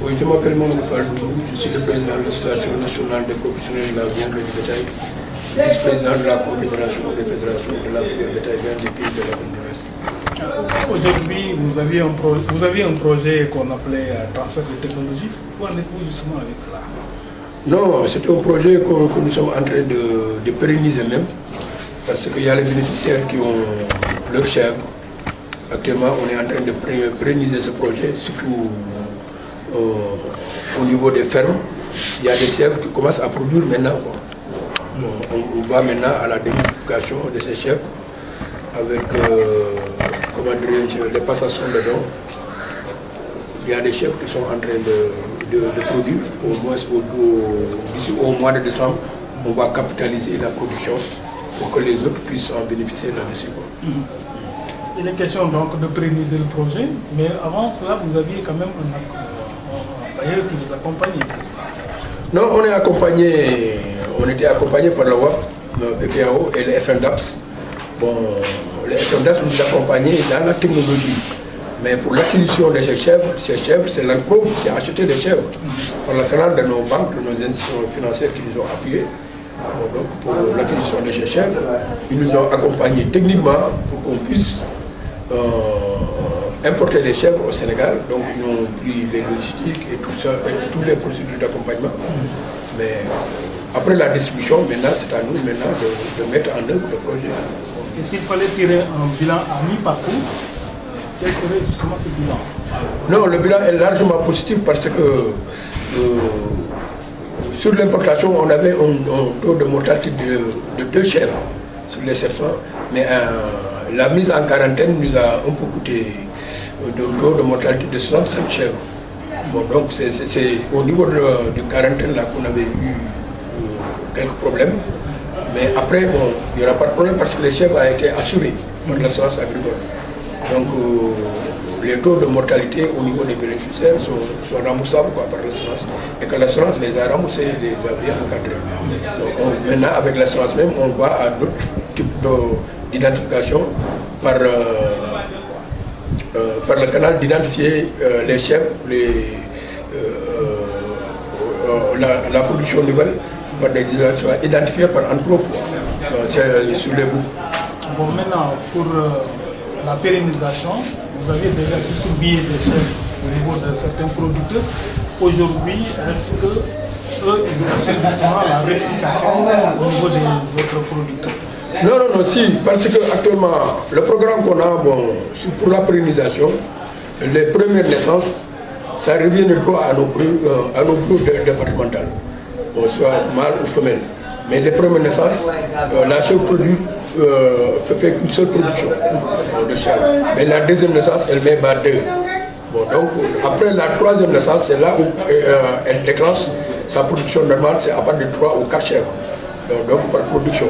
Oui, je m'appelle Mamadou Faldoudou, je suis le président de l'Association nationale des professionnels de la viande et du bétail, vice-président de la Confédération des fédérations de la filière bétail viande des pays de l'Afrique de l'Ouest. Aujourd'hui, vous aviez un projet qu'on appelait transfert de technologie. Où en êtes-vous justement avec cela? Non, c'est un projet que nous sommes en train de pérenniser même, parce qu'il y a les bénéficiaires qui ont leur chèvre. Actuellement, on est en train de pérenniser ce projet, surtout au niveau des fermes. Il y a des chèvres qui commencent à produire maintenant. On va maintenant à la démultiplication de ces chèvres avec les passations de dons. Il y a des chèvres qui sont en train de produire, au moins d'ici au mois de décembre, on va capitaliser la production pour que les autres puissent en bénéficier là-dessus. Il est question donc de pérenniser le projet, mais avant cela, vous aviez quand même un bailleur qui vous accompagnait. Non, on était accompagné par la WAP, le PPAO et le FNDAPS. Bon, le FNDAPS nous accompagnait dans la technologie. Mais pour l'acquisition de ces chèvres, c'est l'ANPRO qui a acheté les chèvres. Par le canal de nos banques, de nos institutions financières qui nous ont appuyés. Bon, donc pour l'acquisition de ces chèvres, ils nous ont accompagnés techniquement pour qu'on puisse importer les chèvres au Sénégal. Donc ils ont pris les logistiques et tout ça, et toutes les procédures d'accompagnement. Mais après la distribution, maintenant c'est à nous maintenant de mettre en œuvre le projet. Et s'il fallait tirer un bilan à mi-parcours, quel serait justement ce bilan? Non, le bilan est largement positif parce que sur l'importation, on avait un taux de mortalité de 2 chèvres sur les 700, mais la mise en quarantaine nous a un peu coûté un taux de mortalité de 65 chèvres. Bon, donc c'est au niveau de quarantaine là qu'on avait eu quelques problèmes, mais après, bon, il n'y aura pas de problème parce que les chèvres ont été assurés par l'assurance agricole. Donc les taux de mortalité au niveau des bénéficiaires sont remboursables par l'assurance. Et que l'assurance les a remboursés, les a bien encadrés. Donc maintenant, avec l'assurance même, on va à d'autres types d'identification par le canal d'identifier les chèvres, la production nouvelle, par des identifiées par ANPRO sur les bouts. Bon, maintenant, pour la pérennisation, vous avez déjà distribué des chèvres au niveau de certains producteurs. Aujourd'hui, est-ce que eux exercent justement la vérification au niveau des autres producteurs? Non, si, parce que actuellement, le programme qu'on a pour la pérennisation, les premières naissances, ça revient de droit à nos groupes départementaux, soit mâle ou femelle. Mais les premières naissances, la chèvre produit fait qu'une seule production de chèvre. Mais la deuxième naissance, elle met 2. Bon, donc après la troisième naissance, c'est là où elle déclenche sa production normale, c'est à partir de 3 ou 4 chèvres. Donc par production.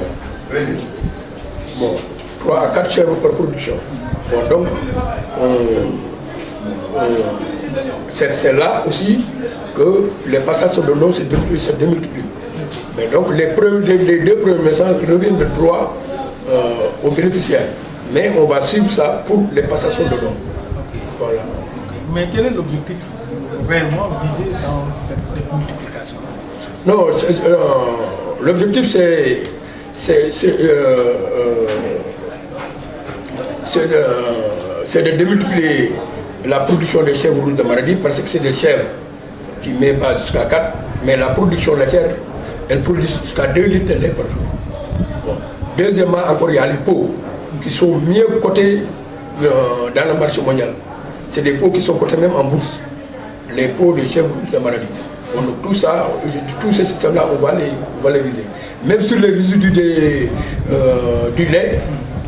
Bon, 3 à 4 chèvres par production. Bon, donc c'est là aussi que les passages de l'eau se démultiplient. Mais donc les 2 premières naissances reviennent de droit aux bénéficiaires. Mais on va suivre ça pour les passations de dons. Voilà. Mais quel est l'objectif réellement visé dans cette démultiplication? Non, l'objectif c'est de démultiplier la production des chèvres rouges de Maradi parce que c'est des chèvres qui ne mettent pas jusqu'à 4, mais la production laitière, elle produit jusqu'à 2 litres de lait par jour. Bon. Deuxièmement, encore, il y a les pots qui sont mieux cotés dans le marché mondial. C'est des pots qui sont cotés même en bourse. Les pots de chèvres rouges de Maradi. Donc tout ça, tous ces systèmes-là, on va les valoriser. Même sur les résidus du lait,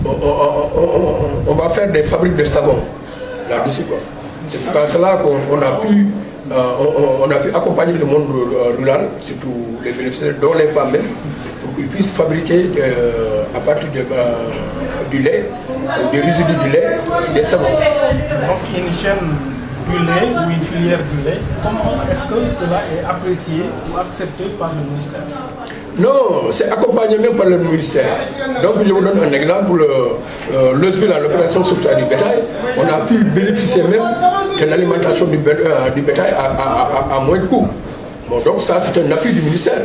on va faire des fabriques de savon là-dessus. C'est pour cela qu'on a pu accompagner le monde rural, surtout les bénéficiaires, dont les femmes même, pour qu'ils puissent fabriquer à partir du lait, des résidus du lait, des savons. Donc une chaîne du lait ou une filière du lait, comment est-ce que cela est apprécié ou accepté par le ministère? Non, c'est accompagné même par le ministère. Donc je vous donne un exemple, l'opération sauvetage du bétail, on a pu bénéficier même de l'alimentation du bétail à moins de coût. Bon, donc ça c'est un appui du ministère.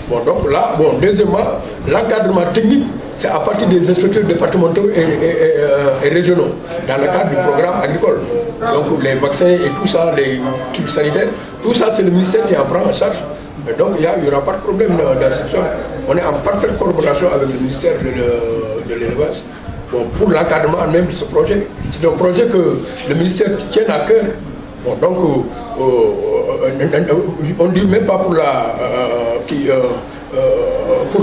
Bon, donc là, deuxièmement, l'encadrement technique, c'est à partir des inspecteurs départementaux et régionaux, dans le cadre du programme agricole. Donc les vaccins et tout ça, les trucs sanitaires, tout ça c'est le ministère qui en prend en charge. Et donc il n'y aura pas de problème dans cette histoire. On est en parfaite collaboration avec le ministère de l'élevage. Bon, pour l'encadrement même de ce projet. C'est un projet que le ministère tient à cœur. Bon, donc on ne dit même pas pour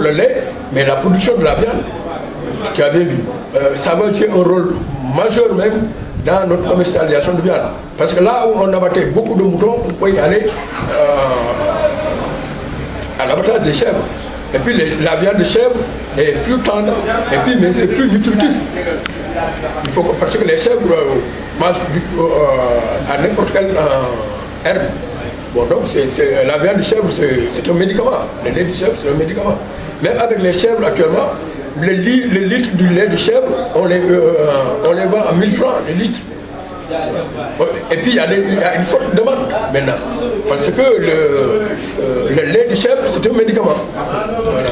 le lait, mais la production de la viande, tu as bien vu, ça va jouer un rôle majeur même dans notre commercialisation de viande. Parce que là où on abattait beaucoup de moutons, on peut y aller à l'abattage des chèvres. Et puis la viande de chèvre est plus tendre, et puis mais c'est plus nutritif. Il faut parce que les chèvres mangent à n'importe quelle herbe. Bon, donc la viande de chèvre c'est un médicament. Le lait de chèvre c'est un médicament. Même avec les chèvres actuellement, le litre du lait de chèvre, on les vend à 1000 francs le litre. Et puis il y a une forte demande maintenant. Parce que le lait de chèvre c'est un médicament. Voilà.